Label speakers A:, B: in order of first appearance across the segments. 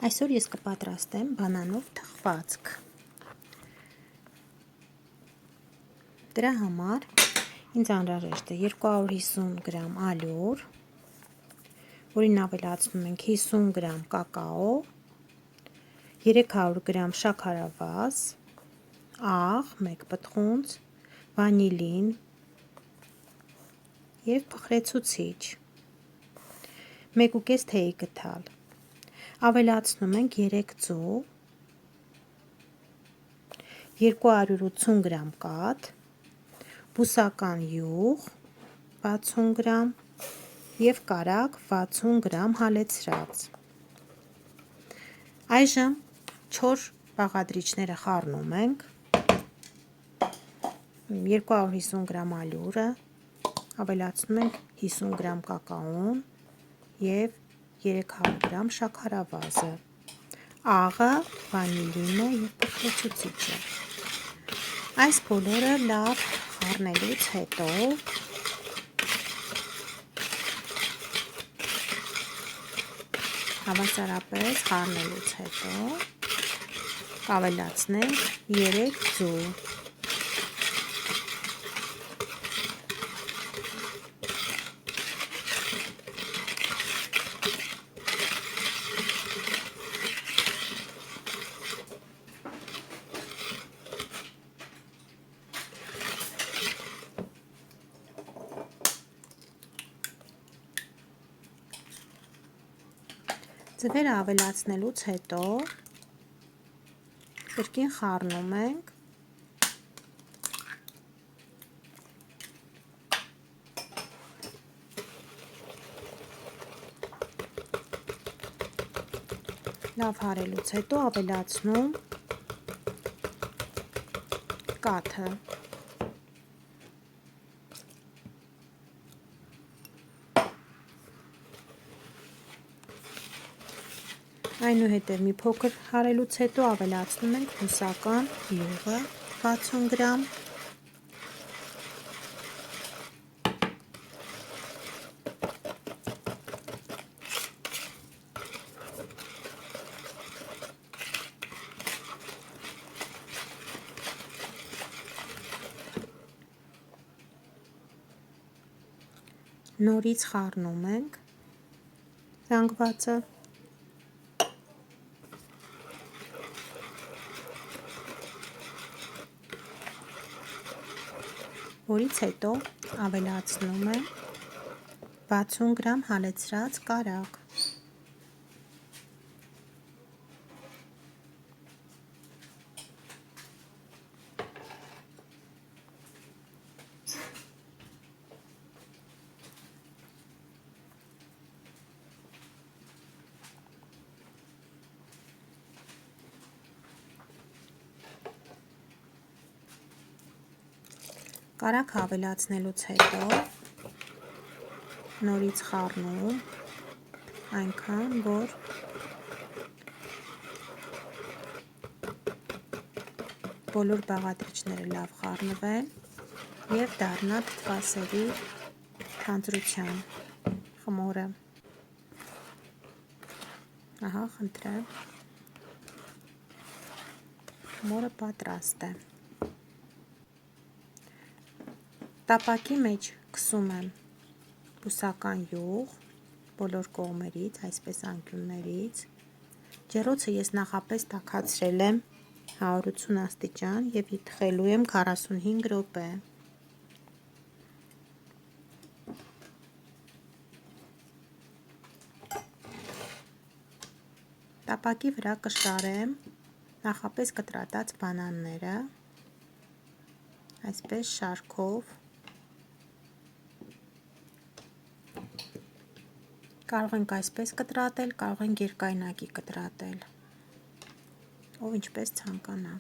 A: Այսօր ես կպատրաստեմ բանանով թխվածք։ Դրա համար ինձ անհրաժեշտ է 250 գրամ ալյուր, որին ավելացնում ենք 50 գրամ կակաո, 300 գրամ շաքարավազ, աղ, 1 պտղունց, վանիլին և փխրեցուցիչ, 1,5 թեյի կթալ։ Ավելացնում ենք 3 ձու, 280 գրամ կաթ, բուսական յուղ 60 գրամ և կարագ 60 գրամ հալեցրած։ Այժմ չոր բաղադրիչները խառնում ենք, 250 գրամ ալյուրը, ավելացնում ենք 50 գրամ կակաոն և 300 գրամ շաքարավազը, աղը, վանիլինը և փխրեցուցիչը։ Այս բոլորը լավ խառնելուց հետո հավասարապես խառնելուց հետո կավելացնենք 3 ձու։ Ձվերը ավելացնելուց հետո կրկին խառնում ենք, լավ հարելուց հետո ավելացնում կաթը, այնուհետև մի փոքր հարելուց հետո ավելացնում ենք բուսական յուղը 60 գրամ, նորից խառնում ենք զանգվածը, որից հետո ավելացնում ենք 60 գրամ հալեցրած կարագ։ Կարագը ավելացնելուց հետո նորից խառնում այնքան, որ բոլոր բաղադրիչները լավ խառնվեն և դառնա թթվասերի թանձրության խմորը։ Ահա, խնդրեմ, խմորը պատրաստ է։ Տապակի մեջ քսում եմ բուսական յուղ բոլոր կողմերից, այսպես անկյուններից, ջեռոցը ես նախապես տաքացրել եմ 180 աստիճան և թխելու եմ 45 րոպե։ Տապակի վրա կշարեմ նախապես կտրատած բանանները, այսպես շարքով, կարող ենք այսպես կտրատել, կարող ենք երկայնակի կտրատել, ով ինչպես ցանկանա։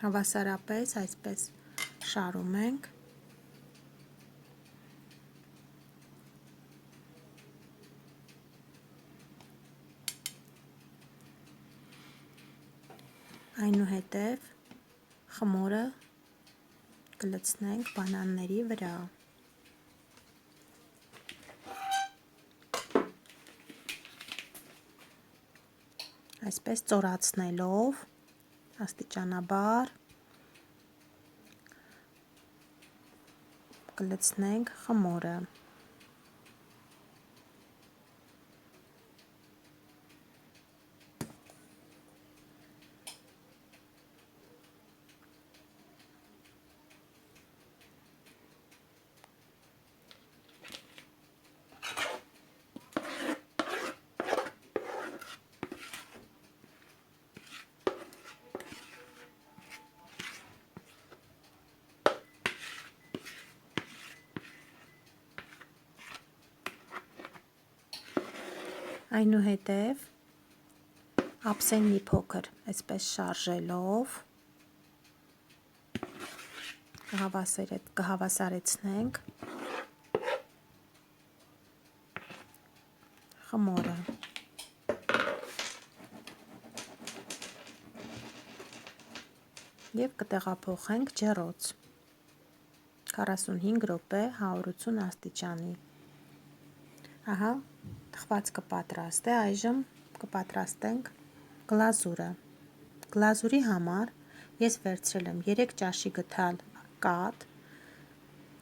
A: Հավասարապես այսպես շարում ենք, այնուհետև խմորը կլցնենք բանանների վրա։ Այսպես ծորացնելով աստիճանաբար կլցնենք խմորը։ Այնուհետև ափսեն մի փոքր այսպես շարժելով կհավասարեցնենք խմորը։ Եվ կտեղափոխենք ջեռոց 45 րոպե 180 աստիճանի։ Ահա թխվածքը պատրաստ է, այժմ կպատրաստենք գլազուրը։ Գլազուրի համար ես վերցրել եմ 3 ճաշի գթալ կաթ,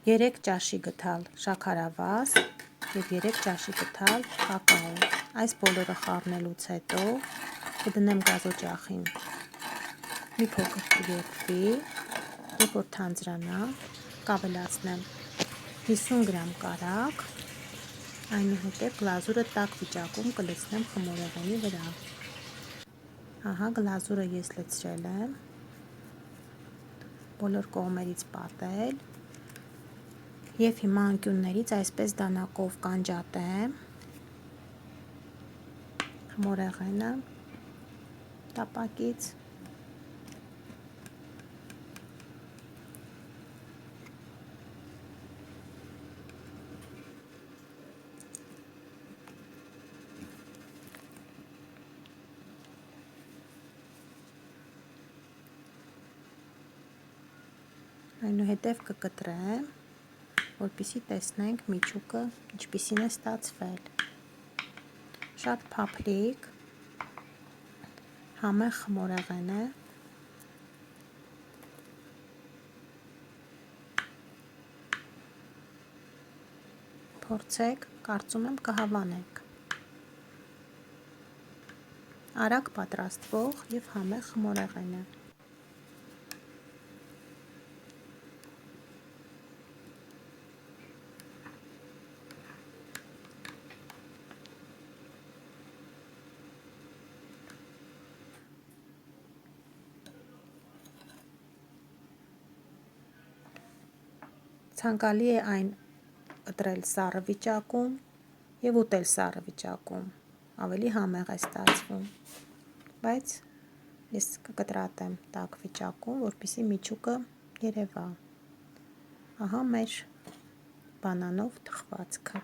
A: 3 ճաշի գթալ շաքարավազ և 3 ճաշի գթալ կակաո։ Այս բոլորը խառնելուց հետո կդնեմ գազօջախին, մի փոքր կերկվի, երբ որ թանձրանա, կավելացնեմ 50 գրամ կարագ, այնուհետև գլազուրը տաք վիճակում կլցնեմ խմորեղենի վրա։ Ահա գլազուրը ես լցրել եմ, բոլոր կողմերից պատել և հիմա անկյուններից այսպես դանակով կանջատեմ խմորեղենը տապակից։ Այնուհետև կկտրեմ, որպեսզի տեսնենք միջուկը ինչպիսին է ստացվել։ Շատ փափլիկ, համեղ խմորեղեն է։ Փորձեք, կարծում եմ կհավանեք։ Արագ պատրաստվող և համեղ խմորեղեն է։ Ցանկալի է այն կտրել սառը վիճակում և ուտել սառը վիճակում, ավելի համեղ է ստացվում, բայց ես կկտրատեմ տաք վիճակում, որպեսզի միջուկը երևա։ Ահա մեր բանանով թխվածքը։